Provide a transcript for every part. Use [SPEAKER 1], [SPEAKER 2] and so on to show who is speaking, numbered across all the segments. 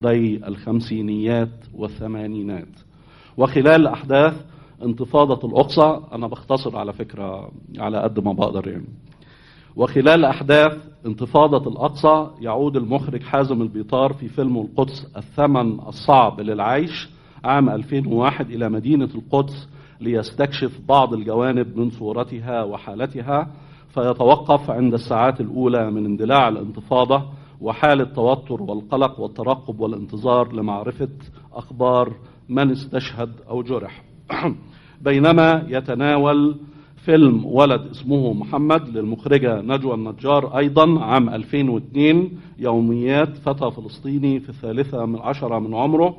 [SPEAKER 1] الخمسينيات والثمانينات. وخلال أحداث انتفاضة الأقصى، أنا بختصر على فكرة على قد ما بقدر يعني. وخلال أحداث انتفاضة الأقصى يعود المخرج حازم البيطار في فيلم القدس الثمن الصعب للعيش عام 2001 إلى مدينة القدس ليستكشف بعض الجوانب من صورتها وحالتها، فيتوقف عند الساعات الأولى من اندلاع الانتفاضة وحالة توتر والقلق والترقب والانتظار لمعرفة أخبار من استشهد أو جرح. بينما يتناول فيلم ولد اسمه محمد للمخرجة نجوى النجار أيضا عام 2002 يوميات فتى فلسطيني في 13 من عمره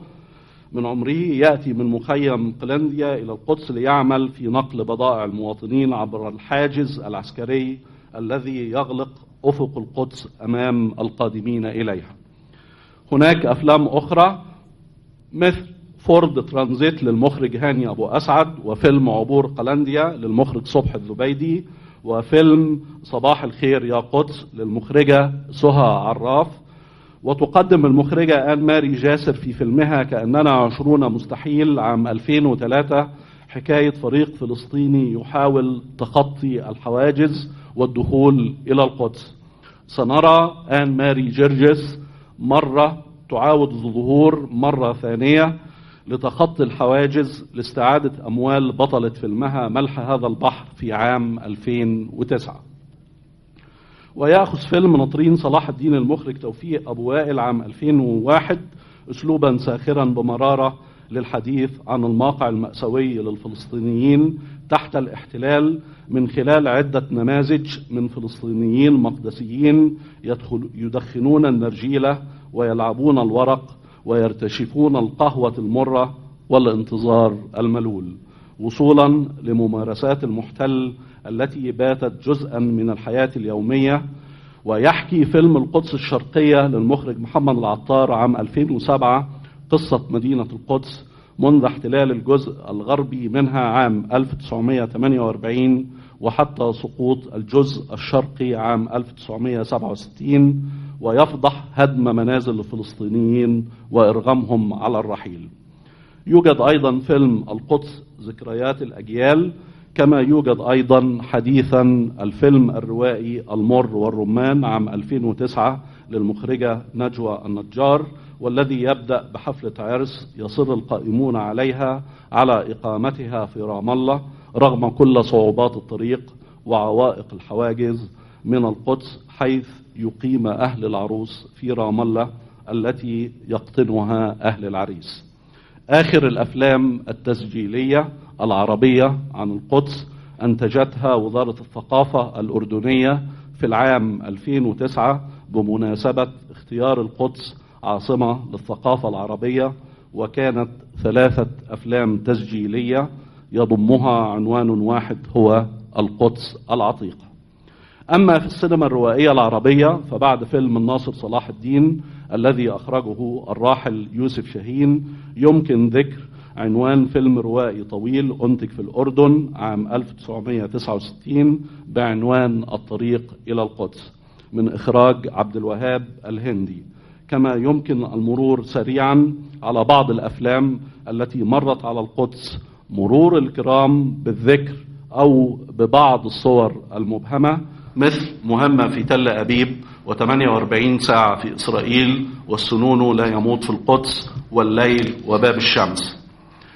[SPEAKER 1] يأتي من مخيم قلنديا إلى القدس ليعمل في نقل بضائع المواطنين عبر الحاجز العسكري الذي يغلق أفق القدس أمام القادمين إليها. هناك أفلام أخرى مثل فورد ترانزيت للمخرج هاني أبو أسعد، وفيلم عبور قلنديا للمخرج صبح الزبيدي، وفيلم صباح الخير يا قدس للمخرجة سهى عراف. وتقدم المخرجة آن ماري جاسر في فيلمها كأننا 20 مستحيل عام 2003 حكاية فريق فلسطيني يحاول تخطي الحواجز والدخول إلى القدس. سنرى آن ماري جرجس مرة تعاود الظهور مرة ثانية لتخطي الحواجز لاستعادة أموال بطلة فيلمها ملح هذا البحر في عام 2009. ويأخذ فيلم ناطرين صلاح الدين المخرج توفيق أبو وائل عام 2001 أسلوبا ساخرا بمرارة للحديث عن الموقع المأساوي للفلسطينيين تحت الاحتلال من خلال عدة نماذج من فلسطينيين مقدسيين يدخنون النرجيلة ويلعبون الورق ويرتشفون القهوة المرة والانتظار الملول، وصولا لممارسات المحتل التي باتت جزءا من الحياة اليومية. ويحكي فيلم القدس الشرقية للمخرج محمد العطار عام 2007 قصة مدينة القدس منذ احتلال الجزء الغربي منها عام 1948 وحتى سقوط الجزء الشرقي عام 1967، ويفضح هدم منازل الفلسطينيين وإرغامهم على الرحيل. يوجد أيضا فيلم القدس ذكريات الأجيال، كما يوجد أيضا حديثا الفيلم الروائي المر والرمان عام 2009 للمخرجة نجوى النجار، والذي يبدأ بحفلة عرس يصر القائمون عليها على إقامتها في رام الله رغم كل صعوبات الطريق وعوائق الحواجز من القدس، حيث يقيم أهل العروس في رام الله التي يقطنها أهل العريس. آخر الأفلام التسجيلية العربية عن القدس أنتجتها وزارة الثقافة الأردنية في العام 2009 بمناسبة اختيار القدس عاصمة للثقافة العربية، وكانت 3 أفلام تسجيلية يضمها عنوان واحد هو القدس العتيقة. أما في السينما الروائية العربية فبعد فيلم الناصر صلاح الدين الذي أخرجه الراحل يوسف شاهين يمكن ذكر عنوان فيلم روائي طويل أنتج في الأردن عام 1969 بعنوان الطريق إلى القدس من إخراج عبد الوهاب الهندي. كما يمكن المرور سريعا على بعض الأفلام التي مرت على القدس مرور الكرام بالذكر أو ببعض الصور المبهمة، مثل مهمة في تل أبيب و48 ساعة في إسرائيل والسنون لا يموت في القدس والليل وباب الشمس.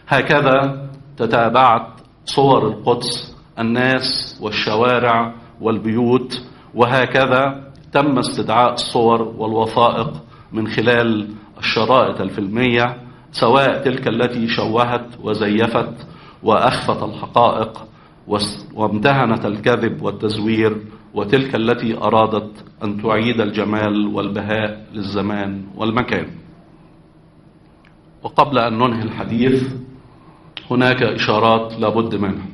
[SPEAKER 1] هكذا تتابعت صور القدس الناس والشوارع والبيوت، وهكذا تم استدعاء الصور والوثائق من خلال الشرائط الفيلمية، سواء تلك التي شوهت وزيفت وأخفت الحقائق وامتهنت الكذب والتزوير، وتلك التي أرادت أن تعيد الجمال والبهاء للزمان والمكان. وقبل أن ننهي الحديث هناك إشارات لابد منها،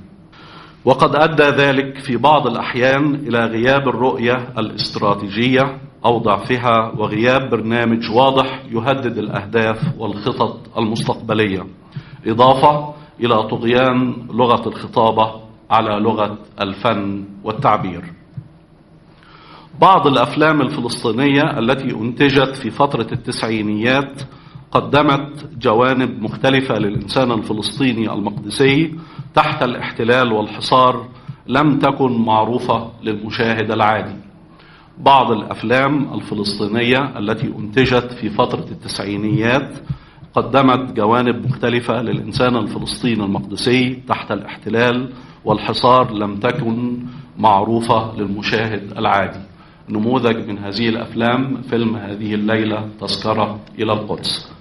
[SPEAKER 1] وقد أدى ذلك في بعض الأحيان إلى غياب الرؤية الاستراتيجية أو ضعفها، وغياب برنامج واضح يهدد الأهداف والخطط المستقبلية، إضافة إلى طغيان لغة الخطابة على لغة الفن والتعبير. بعض الأفلام الفلسطينية التي أنتجت في فترة التسعينيات قدمت جوانب مختلفة للإنسان الفلسطيني المقدسي تحت الاحتلال والحصار لم تكن معروفة للمشاهد العادي. بعض الأفلام الفلسطينية التي أنتجت في فترة التسعينيات قدمت جوانب مختلفة للإنسان الفلسطيني المقدسي تحت الاحتلال والحصار لم تكن معروفة للمشاهد العادي. نموذج من هذه الأفلام فيلم هذه الليلة تذكرة إلى القدس.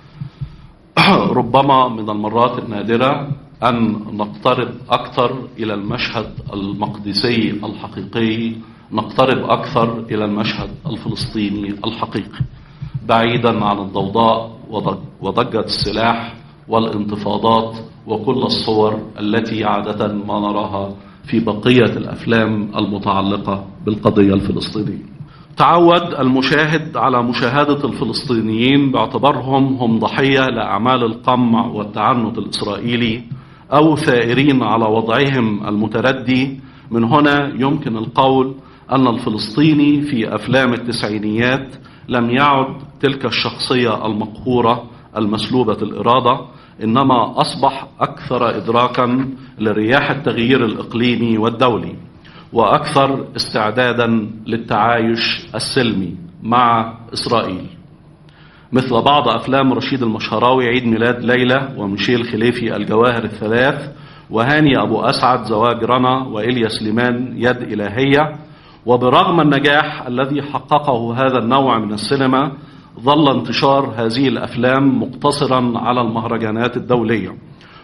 [SPEAKER 1] ربما من المرات النادرة أن نقترب أكثر إلى المشهد المقدسي الحقيقي، نقترب أكثر إلى المشهد الفلسطيني الحقيقي، بعيدا عن الضوضاء وضجة السلاح والانتفاضات وكل الصور التي عادة ما نراها في بقية الأفلام المتعلقة بالقضية الفلسطينية. تعود المشاهد على مشاهدة الفلسطينيين باعتبارهم هم ضحية لأعمال القمع والتعنت الإسرائيلي أو ثائرين على وضعهم المتردي. من هنا يمكن القول أن الفلسطيني في أفلام التسعينيات لم يعد تلك الشخصية المقهورة المسلوبة الإرادة، إنما أصبح أكثر إدراكا لرياح التغيير الإقليمي والدولي، وأكثر استعدادا للتعايش السلمي مع إسرائيل، مثل بعض أفلام رشيد المشهراوي عيد ميلاد ليلى وميشيل خليفي الجواهر الثلاث، وهاني أبو أسعد زواج رنا، وإليا سليمان يد إلهية. وبرغم النجاح الذي حققه هذا النوع من السينما ظل انتشار هذه الأفلام مقتصرا على المهرجانات الدولية،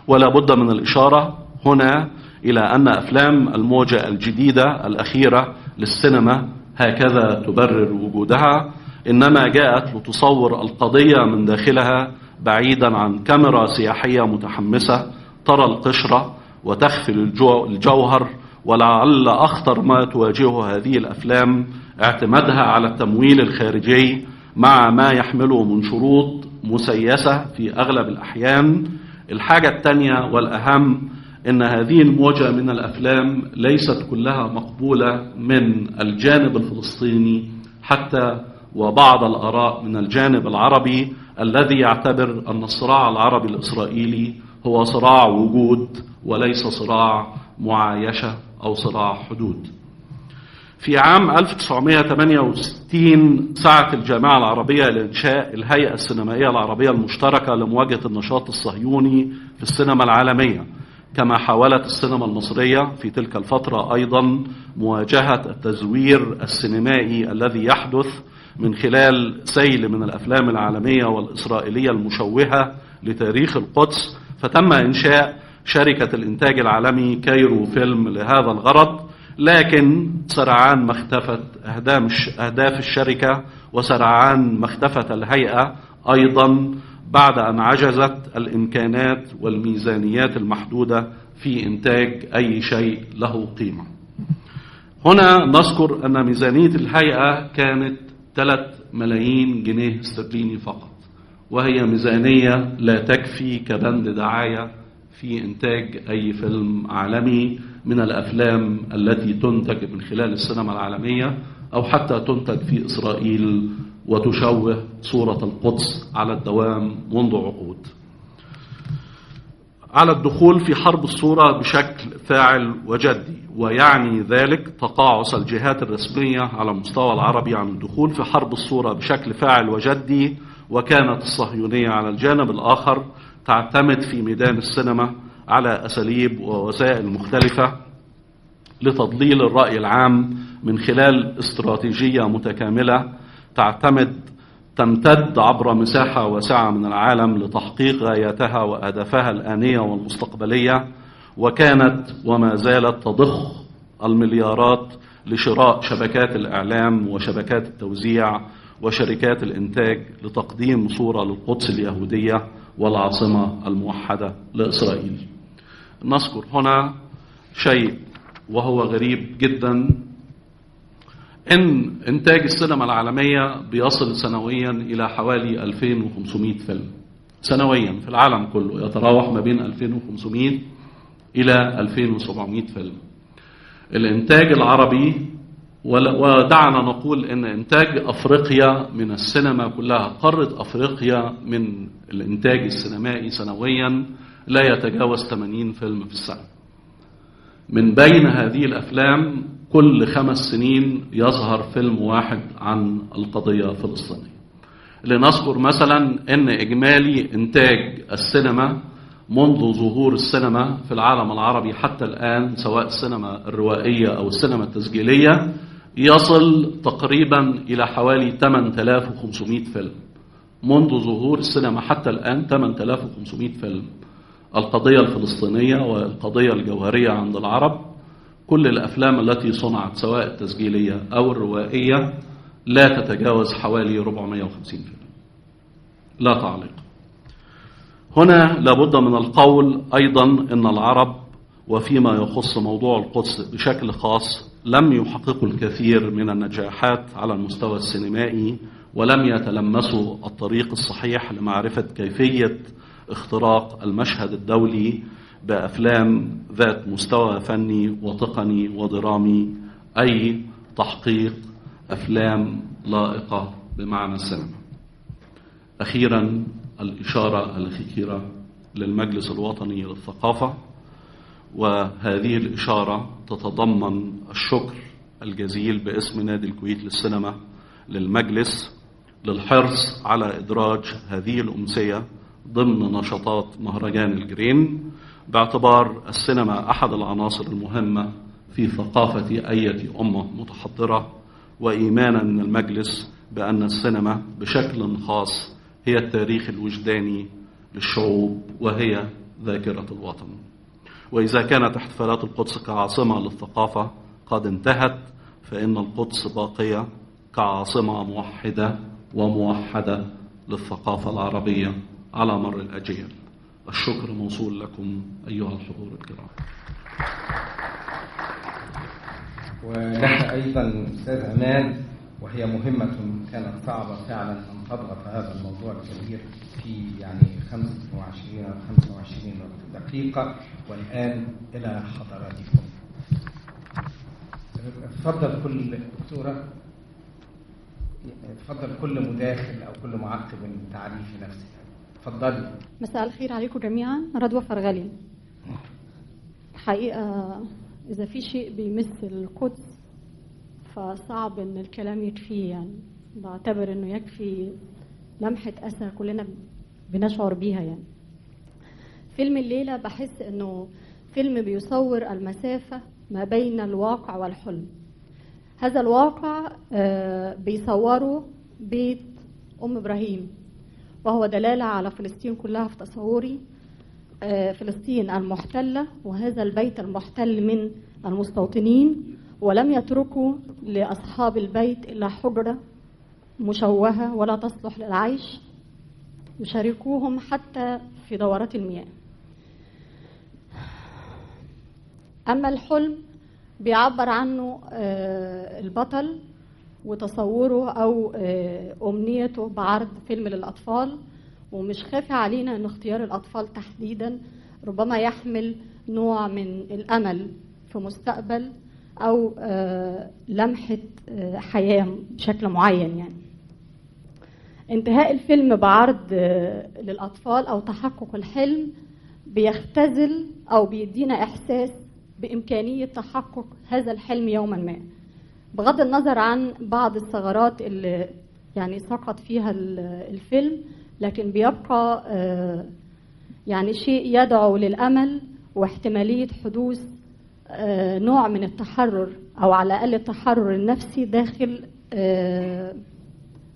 [SPEAKER 1] ولا بد من الإشارة هنا إلى أن أفلام الموجة الجديدة الأخيرة للسينما هكذا تبرر وجودها، إنما جاءت لتصور القضية من داخلها بعيدا عن كاميرا سياحية متحمسة ترى القشرة وتخفي الجوهر. ولعل أخطر ما تواجهه هذه الأفلام اعتمادها على التمويل الخارجي مع ما يحمله من شروط مسيسة في أغلب الأحيان. الحاجة الثانية والأهم إن هذه الموجة من الأفلام ليست كلها مقبولة من الجانب الفلسطيني، حتى وبعض الآراء من الجانب العربي الذي يعتبر أن الصراع العربي الإسرائيلي هو صراع وجود وليس صراع معايشة أو صراع حدود. في عام 1968 سعت الجامعة العربية لإنشاء الهيئة السينمائية العربية المشتركة لمواجهة النشاط الصهيوني في السينما العالمية، كما حاولت السينما المصرية في تلك الفترة أيضا مواجهة التزوير السينمائي الذي يحدث من خلال سيل من الأفلام العالمية والإسرائيلية المشوهة لتاريخ القدس. فتم إنشاء شركة الإنتاج العالمي كايرو فيلم لهذا الغرض، لكن سرعان ما اختفت أهداف الشركة وسرعان ما اختفت الهيئة أيضا بعد أن عجزت الإمكانات والميزانيات المحدودة في إنتاج أي شيء له قيمة. هنا نذكر أن ميزانية الهيئة كانت 3 ملايين جنيه استرليني فقط، وهي ميزانية لا تكفي كبند دعاية في إنتاج أي فيلم عالمي من الأفلام التي تنتج من خلال السينما العالمية أو حتى تنتج في إسرائيل وتشوه صورة القدس على الدوام منذ عقود. على الدخول في حرب الصورة بشكل فاعل وجدي، ويعني ذلك تقاعس الجهات الرسمية على المستوى العربي عن الدخول في حرب الصورة بشكل فاعل وجدي، وكانت الصهيونية على الجانب الآخر تعتمد في ميدان السينما على أساليب ووسائل مختلفة لتضليل الرأي العام من خلال استراتيجية متكاملة تمتد عبر مساحة واسعة من العالم لتحقيق غاياتها وأهدافها الآنية والمستقبلية، وكانت وما زالت تضخ المليارات لشراء شبكات الإعلام وشبكات التوزيع وشركات الإنتاج لتقديم صورة للقدس اليهودية والعاصمة الموحدة لإسرائيل. نذكر هنا شيء وهو غريب جدا، إن إنتاج السينما العالمية بيصل سنويا إلى حوالي 2500 فيلم سنويا في العالم كله، يتراوح ما بين 2500 إلى 2700 فيلم. الإنتاج العربي ودعنا نقول ان انتاج افريقيا من السينما كلها، قارة افريقيا من الانتاج السينمائي سنويا لا يتجاوز 80 فيلم في السنة. من بين هذه الافلام كل 5 سنين يظهر فيلم واحد عن القضية الفلسطينية. لنذكر مثلا ان اجمالي انتاج السينما منذ ظهور السينما في العالم العربي حتى الآن، سواء السينما الروائية أو السينما التسجيلية، يصل تقريبا إلى حوالي 8500 فيلم. منذ ظهور السينما حتى الآن 8500 فيلم. القضية الفلسطينية والقضية الجوهرية عند العرب، كل الأفلام التي صنعت سواء التسجيلية أو الروائية لا تتجاوز حوالي 450 فيلم. لا تعليق. هنا لابد من القول أيضا أن العرب وفيما يخص موضوع القدس بشكل خاص لم يحققوا الكثير من النجاحات على المستوى السينمائي، ولم يتلمسوا الطريق الصحيح لمعرفة كيفية اختراق المشهد الدولي بأفلام ذات مستوى فني وتقني ودرامي، أي تحقيق أفلام لائقة بمعنى السينما. أخيرا الإشارة الأخيرة للمجلس الوطني للثقافة، وهذه الإشارة تتضمن الشكر الجزيل باسم نادي الكويت للسينما للمجلس للحرص على إدراج هذه الأمسية ضمن نشاطات مهرجان الجرين، باعتبار السينما أحد العناصر المهمة في ثقافة أي أمة متحضرة، وإيمانا من المجلس بأن السينما بشكل خاص هي التاريخ الوجداني للشعوب وهي ذاكرة الوطن. وإذا كانت احتفالات القدس كعاصمة للثقافة قد انتهت، فإن القدس باقية كعاصمة موحدة وموحدة للثقافة العربية على مر الأجيال. الشكر موصول لكم أيها الحضور الكرام.
[SPEAKER 2] ولك أيضا أستاذ أمان، وهي مهمة كانت صعبة فعلا أن تضغط هذا الموضوع الكبير في 25 أو 25 دقيقة، والآن إلى حضراتكم. تفضل كل دكتورة، تفضل كل مداخل أو كل معقب من تعريف نفسك. تفضلي.
[SPEAKER 3] مساء الخير عليكم جميعا. رضوى فرغلي. الحقيقة إذا في شيء بيمس القدس فصعب إن الكلام يكفيه، يعني بعتبر إنه يكفي لمحة أسى كلنا بنشعر بيها. يعني فيلم الليلة بحس إنه فيلم بيصور المسافة ما بين الواقع والحلم. هذا الواقع بيصوره بيت أم إبراهيم، وهو دلالة على فلسطين كلها في تصوري، فلسطين المحتلة، وهذا البيت المحتل من المستوطنين، ولم يتركوا لأصحاب البيت إلا حجرة مشوهة ولا تصلح للعيش، يشاركوهم حتى في دورات المياه. أما الحلم بيعبر عنه البطل وتصوره أو أمنيته بعرض فيلم للأطفال، ومش خافي علينا أن اختيار الأطفال تحديدا ربما يحمل نوع من الأمل في مستقبل أو لمحة حياة بشكل معين. يعني انتهاء الفيلم بعرض للأطفال أو تحقق الحلم بيختزل أو بيدينا إحساس بإمكانية تحقق هذا الحلم يوما ما، بغض النظر عن بعض الثغرات اللي يعني سقط فيها الفيلم، لكن بيبقى يعني شيء يدعو للأمل واحتمالية حدوث نوع من التحرر أو على الأقل التحرر النفسي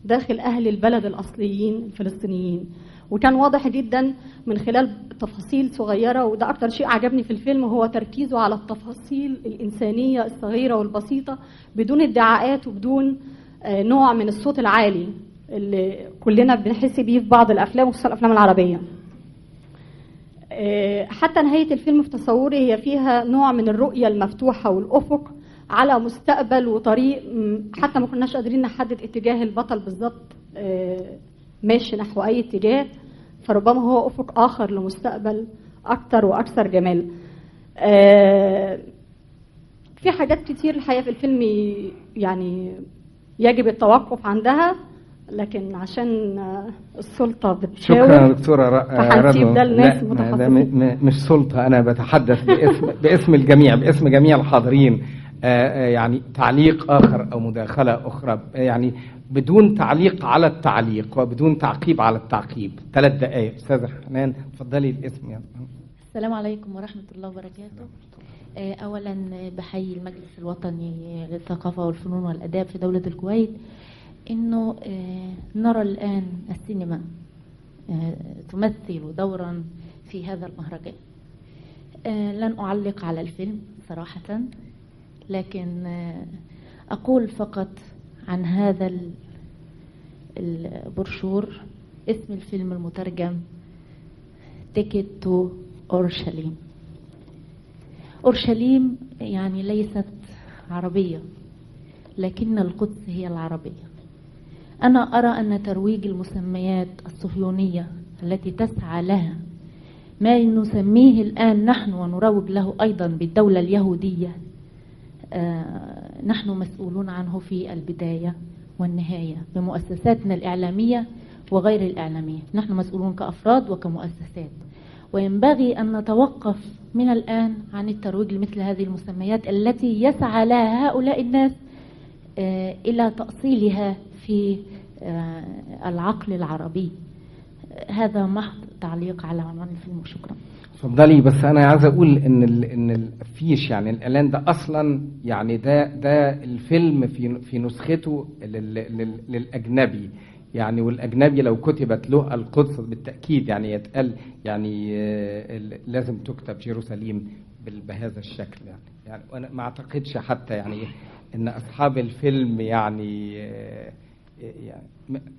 [SPEAKER 3] داخل أهل البلد الأصليين الفلسطينيين. وكان واضح جدا من خلال تفاصيل صغيرة، وده أكتر شيء عجبني في الفيلم، هو تركيزه على التفاصيل الإنسانية الصغيرة والبسيطة بدون ادعاءات وبدون نوع من الصوت العالي اللي كلنا بنحس بيه في بعض الأفلام وخصوصا الأفلام العربية. حتى نهاية الفيلم في تصوري هي فيها نوع من الرؤية المفتوحة والأفق على مستقبل وطريق حتى ما كناش قادرين نحدد اتجاه البطل بالظبط ماشي نحو أي اتجاه، فربما هو أفق آخر لمستقبل أكثر وأكثر جمال. في حاجات كتير الحقيقة في الفيلم يعني يجب التوقف عندها، لكن عشان السلطة بتشاور.
[SPEAKER 2] شكرا دكتورة
[SPEAKER 3] فهنسيب ده للناس
[SPEAKER 2] لا،
[SPEAKER 3] متخصصين.
[SPEAKER 2] مش سلطة، أنا بتحدث باسم الجميع، باسم جميع الحاضرين. يعني تعليق آخر أو مداخلة أخرى، يعني بدون تعليق على التعليق وبدون تعقيب على التعقيب. 3 دقائق. أستاذة حنان اتفضلي الاسم. يعني
[SPEAKER 4] السلام عليكم ورحمة الله وبركاته. أولا بحيي المجلس الوطني للثقافة والفنون والأداب في دولة الكويت، إنه نرى الآن السينما تمثل دورا في هذا المهرجان. لن أعلق على الفيلم صراحة، لكن أقول فقط عن هذا البروشور. اسم الفيلم المترجم تيكت تو أورشليم. أورشليم يعني ليست عربية، لكن القدس هي العربية. أنا أرى أن ترويج المسميات الصهيونية التي تسعى لها ما نسميه الآن نحن ونروج له أيضا بالدولة اليهودية، نحن مسؤولون عنه في البداية والنهاية بمؤسساتنا الإعلامية وغير الإعلامية. نحن مسؤولون كأفراد وكمؤسسات، وينبغي أن نتوقف من الآن عن الترويج لمثل هذه المسميات التي يسعى لها هؤلاء الناس إلى تأصيلها في العقل العربي. هذا محض تعليق على عنوان الفيلم وشكرا.
[SPEAKER 2] اتفضلي. بس انا عايز اقول ان الافيش، يعني الاعلان ده اصلا، يعني ده الفيلم في نسخته للاجنبي، يعني والاجنبي لو كتبت له القدس بالتاكيد يعني يتقال، يعني لازم تكتب جيروساليم بهذا الشكل. يعني وانا ما اعتقدش حتى يعني ان اصحاب الفيلم يعني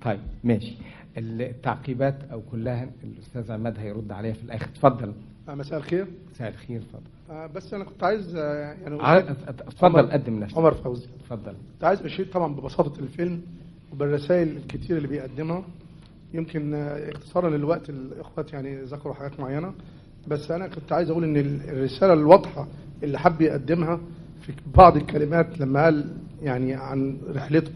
[SPEAKER 2] طيب ماشي. التعقيبات او كلها الاستاذ عماد هيرد عليها في الاخر. اتفضل.
[SPEAKER 5] مساء الخير.
[SPEAKER 2] مساء الخير. اتفضل.
[SPEAKER 5] بس انا كنت عايز
[SPEAKER 2] اتفضل قدم نفسك.
[SPEAKER 5] عمر فوزي.
[SPEAKER 2] اتفضل.
[SPEAKER 5] كنت عايز اشير طبعا ببساطه الفيلم وبالرسائل الكتير اللي بيقدمها. يمكن اختصارا للوقت الاخوات يعني ذكروا حاجات معينه، بس انا كنت عايز اقول ان الرساله الواضحه اللي حب يقدمها في بعض الكلمات لما قال يعني عن رحلته،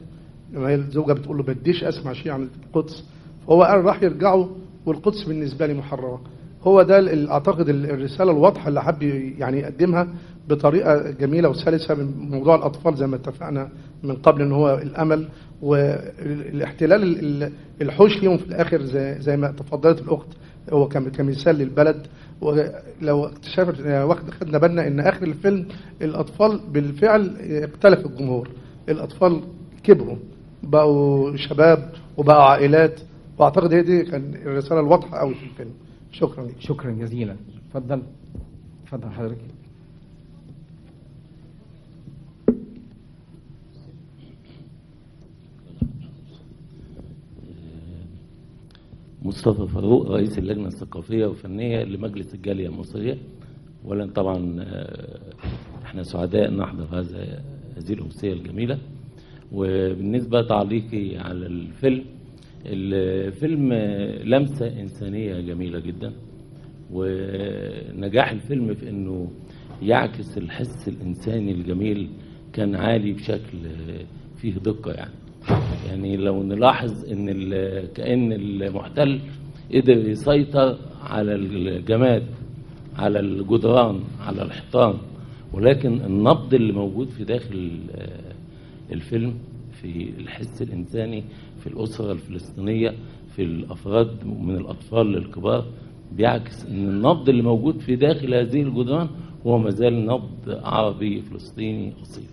[SPEAKER 5] لما هي الزوجه بتقول له بديش اسمع شيء عن القدس، فهو قال راح يرجعوا والقدس بالنسبه لي محرره. هو ده اعتقد الرساله الواضحه اللي حب يعني يقدمها بطريقه جميله وسلسه من موضوع الاطفال زي ما اتفقنا من قبل ان هو الامل والاحتلال الحوش ليهم في الاخر زي ما تفضلت الاخت، هو كمثال للبلد. ولو اكتشفت خدنا بالنا ان اخر الفيلم الاطفال بالفعل اختلف الجمهور، الاطفال كبروا بقوا شباب وبقوا عائلات، واعتقد هي دي كان الرساله الواضحه قوي في الفيلم. شكرا لك.
[SPEAKER 2] شكرا جزيلا. اتفضل. اتفضل حضرتك.
[SPEAKER 6] مصطفى فاروق، رئيس اللجنة الثقافية والفنية لمجلس الجالية المصرية. ولن طبعا احنا سعداء ان نحضر هذه الأمسية الجميلة. وبالنسبة تعليقي على الفيلم لمسة إنسانية جميلة جدا، ونجاح الفيلم في انه يعكس الحس الإنساني الجميل كان عالي بشكل فيه دقة. يعني لو نلاحظ ان كأن المحتل قدر يسيطر على الجماد، على الجدران، على الحيطان، ولكن النبض اللي موجود في داخل الفيلم في الحس الإنساني في الأسرة الفلسطينية، في الأفراد من الأطفال للكبار، بيعكس ان النبض اللي موجود في داخل هذه الجدران هو مازال نبض عربي فلسطيني أصيل.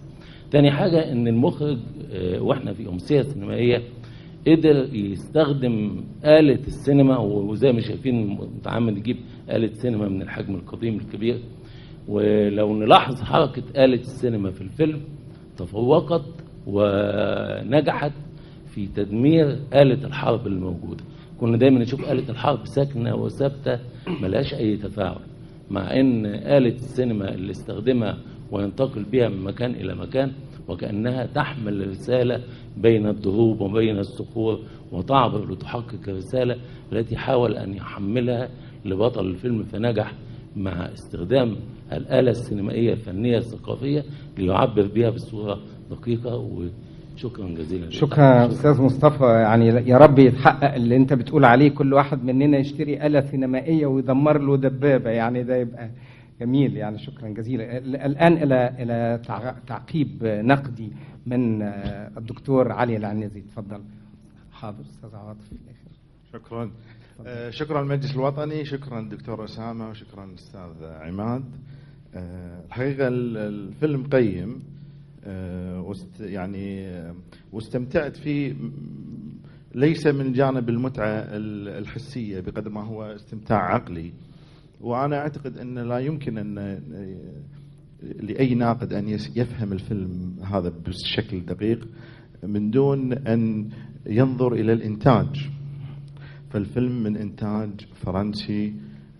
[SPEAKER 6] تاني حاجة ان المخرج واحنا في أمسية سينمائية قدر يستخدم آلة السينما، وزي ما شايفين متعمد يجيب آلة سينما من الحجم القديم الكبير. ولو نلاحظ حركة آلة السينما في الفيلم تفوقت ونجحت في تدمير آلة الحرب الموجودة. كنا دايما نشوف آلة الحرب ساكنة وثابتة ملهاش أي تفاعل، مع ان آلة السينما اللي استخدمها وينتقل بها من مكان إلى مكان وكأنها تحمل رسالة بين الدروب وبين الصخور وتعبر لتحقق الرسالة التي حاول أن يحملها لبطل الفيلم، فنجح مع استخدام الآلة السينمائية الفنية الثقافية ليعبر بها بصورة دقيقة. وشكرا جزيلا.
[SPEAKER 2] شكرا أستاذ مصطفى، يعني يا رب يتحقق اللي أنت بتقول عليه، كل واحد مننا يشتري آلة سينمائية ويدمر له دبابة، يعني ده يبقى جميل. يعني شكرا جزيلا. الآن إلى تعقيب نقدي من الدكتور علي العنزي، تفضل. حاضر أستاذ عاطف في الآخر.
[SPEAKER 7] شكرا. شكرا المجلس الوطني، شكرا دكتور أسامة، وشكرا أستاذ عماد. الحقيقة الفيلم قيم، يعني واستمتعت فيه، ليس من جانب المتعة الحسية بقدر ما هو استمتاع عقلي. وأنا أعتقد أن لا يمكن أن لأي ناقد أن يفهم الفيلم هذا بشكل دقيق من دون أن ينظر إلى الإنتاج. فالفيلم من إنتاج فرنسي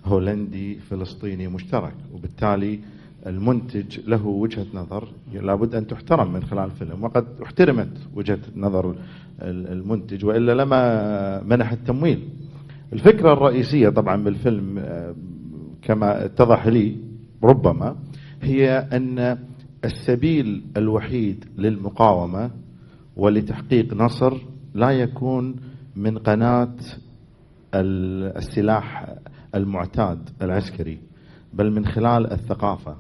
[SPEAKER 7] هولندي فلسطيني مشترك، وبالتالي المنتج له وجهة نظر لابد أن تحترم من خلال الفيلم، وقد احترمت وجهة نظر المنتج، وإلا لما منح التمويل. الفكرة الرئيسية طبعا بالفيلم كما اتضح لي ربما هي أن السبيل الوحيد للمقاومة ولتحقيق نصر لا يكون من قناة السلاح المعتاد العسكري، بل من خلال الثقافة.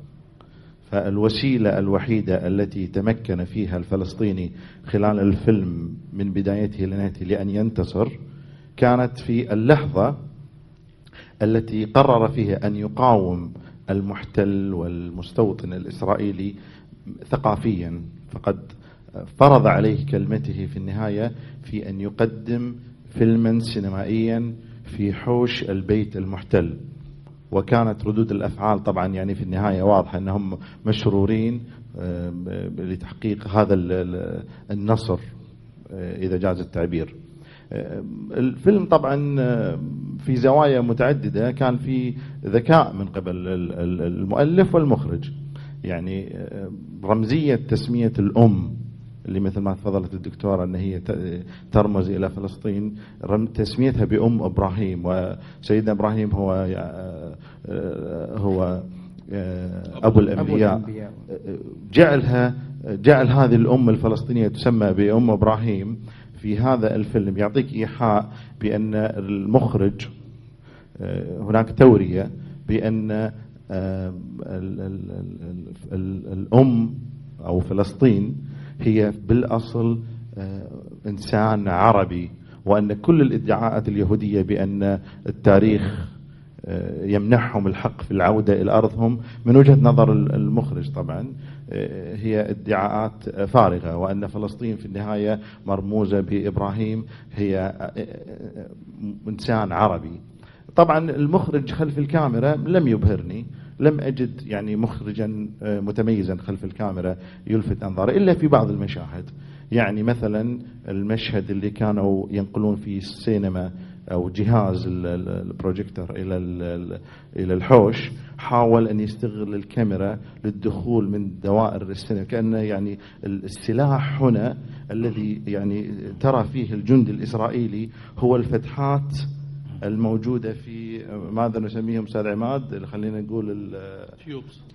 [SPEAKER 7] فالوسيلة الوحيدة التي تمكن فيها الفلسطيني خلال الفيلم من بدايته لنهايته لأن ينتصر كانت في اللحظة التي قرر فيها أن يقاوم المحتل والمستوطن الإسرائيلي ثقافيا، فقد فرض عليه كلمته في النهاية في أن يقدم فيلما سينمائيا في حوش البيت المحتل. وكانت ردود الأفعال طبعا يعني في النهاية واضحة أنهم مشرورين لتحقيق هذا النصر إذا جاز التعبير. الفيلم طبعا في زوايا متعددة، كان في ذكاء من قبل المؤلف والمخرج. يعني رمزية تسمية الأم اللي مثل ما تفضلت الدكتورة أن هي ترمز إلى فلسطين، تسميتها بأم إبراهيم، وسيدنا إبراهيم هو أبو الأنبياء. جعل هذه الأم الفلسطينية تسمى بأم إبراهيم في هذا الفيلم يعطيك إيحاء بأن المخرج هناك تورية بأن الأم أو فلسطين هي بالأصل إنسان عربي، وأن كل الادعاءات اليهودية بأن التاريخ يمنحهم الحق في العودة إلى أرضهم من وجهة نظر المخرج طبعا هي ادعاءات فارغة، وأن فلسطين في النهاية مرموزة بإبراهيم هي إنسان عربي. طبعا المخرج خلف الكاميرا لم يبهرني، لم أجد يعني مخرجا متميزا خلف الكاميرا يلفت أنظاري إلا في بعض المشاهد. يعني مثلا المشهد اللي كانوا ينقلون فيه السينما أو جهاز البروجيكتور إلى الحوش، حاول أن يستغل الكاميرا للدخول من دوائر السينما، كأنه يعني السلاح هنا الذي يعني ترى فيه الجندي الإسرائيلي هو الفتحات الموجودة في ماذا نسميهم أستاذ عماد، خلينا نقول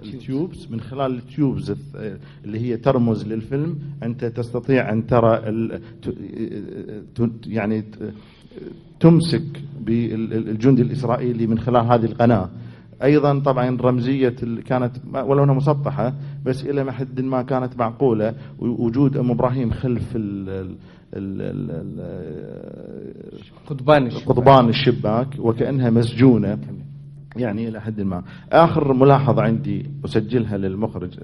[SPEAKER 7] التيوبس. من خلال التيوبس اللي هي ترمز للفيلم أنت تستطيع أن ترى يعني تمسك بالجندي الإسرائيلي من خلال هذه القناة. أيضا طبعا رمزية كانت ولو أنها مسطحة بس إلى حد ما كانت معقولة، وجود أم إبراهيم خلف قضبان الشباك وكأنها مسجونة يعني إلى حد ما. آخر ملاحظة عندي أسجلها للمخرج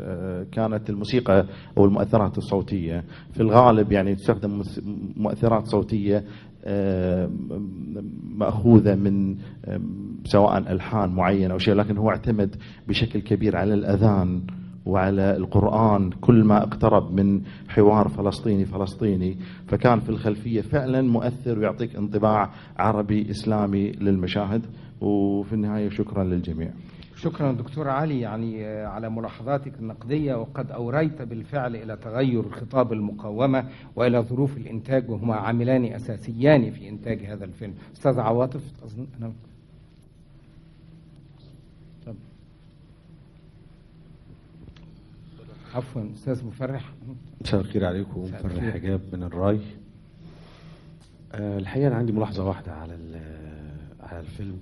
[SPEAKER 7] كانت الموسيقى أو المؤثرات الصوتية. في الغالب يعني تستخدم مؤثرات صوتية مأخوذة من سواء ألحان معينة أو شيء، لكن هو اعتمد بشكل كبير على الأذان وعلى القرآن كل ما اقترب من حوار فلسطيني، فكان في الخلفية فعلا مؤثر ويعطيك انطباع عربي إسلامي للمشاهد. وفي النهاية شكرا للجميع.
[SPEAKER 2] شكرا دكتور علي يعني على ملاحظاتك النقدية، وقد أوريت بالفعل إلى تغير خطاب المقاومة وإلى ظروف الإنتاج، وهما عاملان أساسيان في إنتاج هذا الفيلم. أستاذ عواطف أظن عفوا أستاذ مفرح.
[SPEAKER 8] مساء الخير عليكم. مفرح حجاب من الراي. الحقيقة أنا عندي ملاحظة واحدة على الفيلم،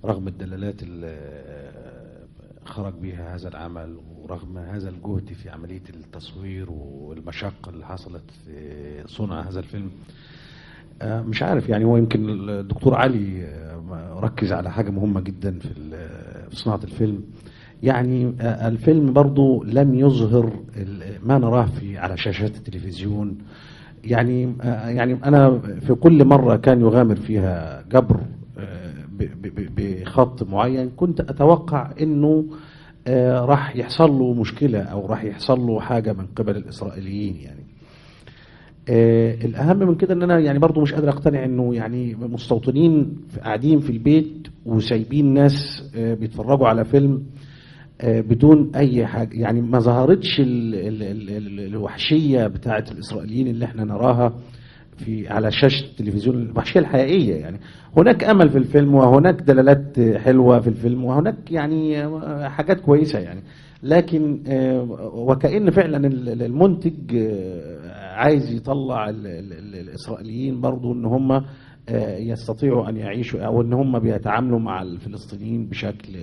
[SPEAKER 8] رغم الدلالات اللي خرج بها هذا العمل ورغم هذا الجهد في عملية التصوير والمشقة اللي حصلت في صنع هذا الفيلم. مش عارف يعني، هو يمكن الدكتور علي ركز على حاجة مهمة جدا في صناعة الفيلم. يعني الفيلم برضو لم يظهر ما نراه على شاشات التلفزيون. يعني أنا في كل مرة كان يغامر فيها جبر بخط معين كنت أتوقع أنه راح يحصل له مشكلة أو راح يحصل له حاجة من قبل الإسرائيليين. يعني الأهم من كده أن أنا يعني برضو مش قادر أقتنع أنه يعني مستوطنين قاعدين في البيت وسايبين ناس بيتفرجوا على فيلم بدون أي حاجة. يعني ما ظهرتش الوحشية بتاعة الإسرائيليين اللي احنا نراها على شاشة التلفزيون، الوحشية الحقيقية. يعني هناك أمل في الفيلم وهناك دلالات حلوة في الفيلم وهناك يعني حاجات كويسة يعني، لكن وكأن فعلا المنتج عايز يطلع الإسرائيليين برضو ان هم يستطيعوا ان يعيشوا او ان هم بيتعاملوا مع الفلسطينيين بشكل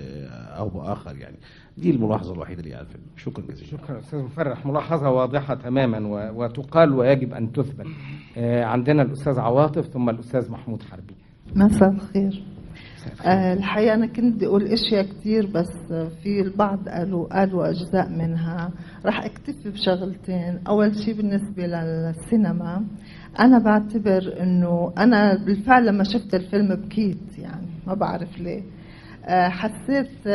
[SPEAKER 8] او باخر. يعني دي الملاحظة الوحيدة اللي على الفيلم. شكرا جزيلا.
[SPEAKER 2] شكرا أستاذ مفرح، ملاحظة واضحة تماما وتقال ويجب أن تثبت. عندنا الأستاذ عواطف ثم الأستاذ محمود حربي.
[SPEAKER 9] مساء الخير. الحقيقة أنا كنت بدي أقول أشياء كتير، بس في البعض قالوا أجزاء منها. راح أكتفي بشغلتين. أول شيء بالنسبة للسينما، أنا بعتبر أنه أنا بالفعل لما شفت الفيلم بكيت، يعني ما بعرف ليه. حسيت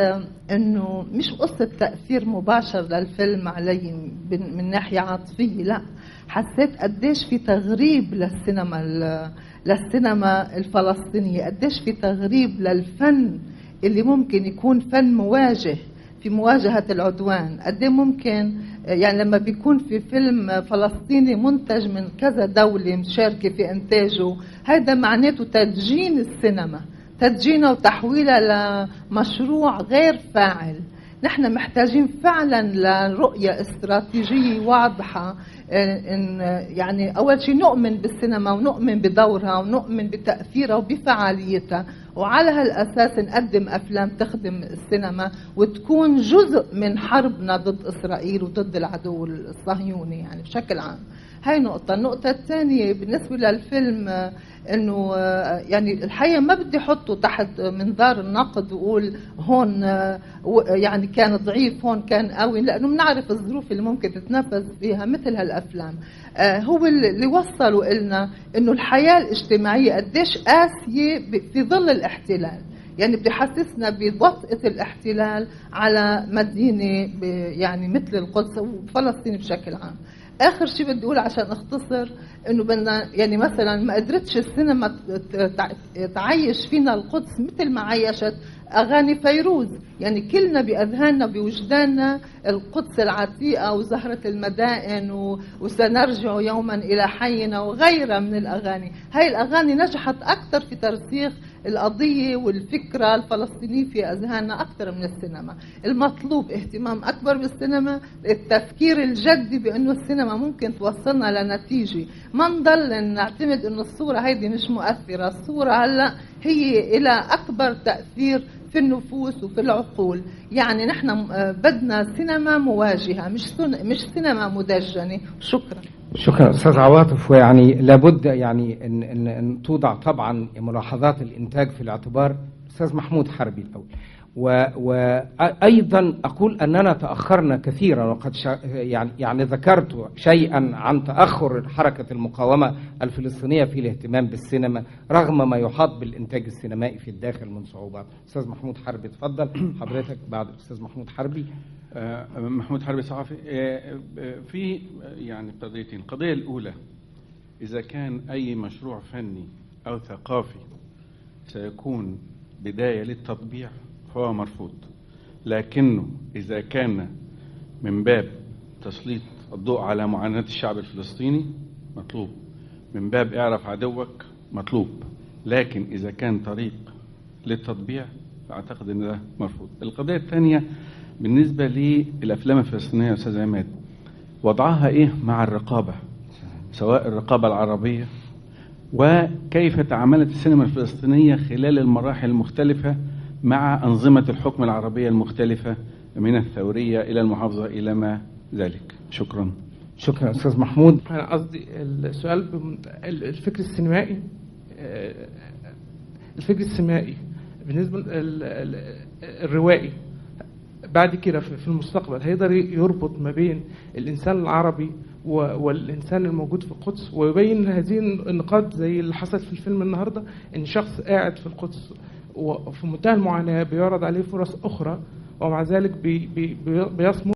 [SPEAKER 9] أنه مش قصة تأثير مباشر للفيلم علي من ناحية عاطفية، لا، حسيت قديش في تغريب للسينما الفلسطينية، قديش في تغريب للفن اللي ممكن يكون فن مواجه في مواجهة العدوان. قد ممكن يعني لما بيكون في فيلم فلسطيني منتج من كذا دولة مشاركة في إنتاجه، هذا معناته تدجين السينما، تدجينها وتحويلها لمشروع غير فاعل. نحن محتاجين فعلا لرؤية استراتيجية واضحة، إن يعني أول شيء نؤمن بالسينما ونؤمن بدورها ونؤمن بتأثيرها وبفعاليتها، وعلى هالأساس نقدم أفلام تخدم السينما وتكون جزء من حربنا ضد إسرائيل وضد العدو الصهيوني يعني بشكل عام. هاي نقطة. النقطة الثانية بالنسبة للفيلم، انه يعني الحقيقة ما بدي احطه تحت منظار النقد وقول هون يعني كان ضعيف هون كان قوي، لانه بنعرف الظروف اللي ممكن تتنفذ فيها مثل هالافلام. هو اللي وصلوا لنا انه الحياة الاجتماعية قديش قاسية في ظل الاحتلال. يعني بدي حسسنا بوطئة الاحتلال على مدينة يعني مثل القدس وفلسطين بشكل عام. آخر شيء بدي أقول عشان أختصر، إنه بدنا يعني مثلا ما قدرتش السينما تعيش فينا القدس مثل ما عيشت أغاني فيروز. يعني كلنا بأذهاننا بوجداننا القدس العتيقة وزهرة المدائن وسنرجع يوما إلى حينا وغيرها من الأغاني. هاي الأغاني نجحت أكثر في ترسيخ القضية والفكرة الفلسطينية في أذهاننا أكثر من السينما. المطلوب اهتمام أكبر بالسينما، التفكير الجدي بأنه السينما ممكن توصلنا لنتيجة، ما نضل نعتمد أنه الصورة هيدي مش مؤثرة. الصورة هلأ هي إلى أكبر تأثير في النفوس وفي العقول. يعني نحن بدنا سينما مواجهة مش سينما مدجنة. شكرا.
[SPEAKER 2] شكرا أستاذ عواطف. ويعني لابد يعني أن توضع طبعا ملاحظات الإنتاج في الاعتبار. أستاذ محمود حربي الأول. وأيضا أقول أننا تأخرنا كثيرا، وقد يعني ذكرت شيئا عن تأخر حركة المقاومة الفلسطينية في الاهتمام بالسينما رغم ما يحاط بالإنتاج السينمائي في الداخل من صعوبات. أستاذ محمود حربي تفضل حضرتك بعد الأستاذ محمود حربي.
[SPEAKER 10] محمود حربي صحفي. في يعني قضيتين. القضية الأولى، إذا كان أي مشروع فني أو ثقافي سيكون بداية للتطبيع فهو مرفوض، لكنه إذا كان من باب تسليط الضوء على معاناة الشعب الفلسطيني مطلوب، من باب اعرف عدوك مطلوب، لكن إذا كان طريق للتطبيع فأعتقد أن ده مرفوض. القضية الثانية بالنسبة للأفلام الفلسطينية يا أستاذ عماد، وضعها إيه مع الرقابة، سواء الرقابة العربية، وكيف تعاملت السينما الفلسطينية خلال المراحل المختلفة مع أنظمة الحكم العربية المختلفة من الثورية إلى المحافظة إلى ما ذلك. شكرا.
[SPEAKER 2] شكرا أستاذ محمود.
[SPEAKER 11] أنا قصدي السؤال الفكر السينمائي، الفكر السينمائي بالنسبة الروائي بعد كده في المستقبل هيقدر يربط ما بين الإنسان العربي والإنسان الموجود في القدس، ويبين هذه النقاط زي اللي حصل في الفيلم النهاردة، إن شخص قاعد في القدس وفي منتهى المعاناة بيعرض عليه فرص أخرى، ومع ذلك بيصمد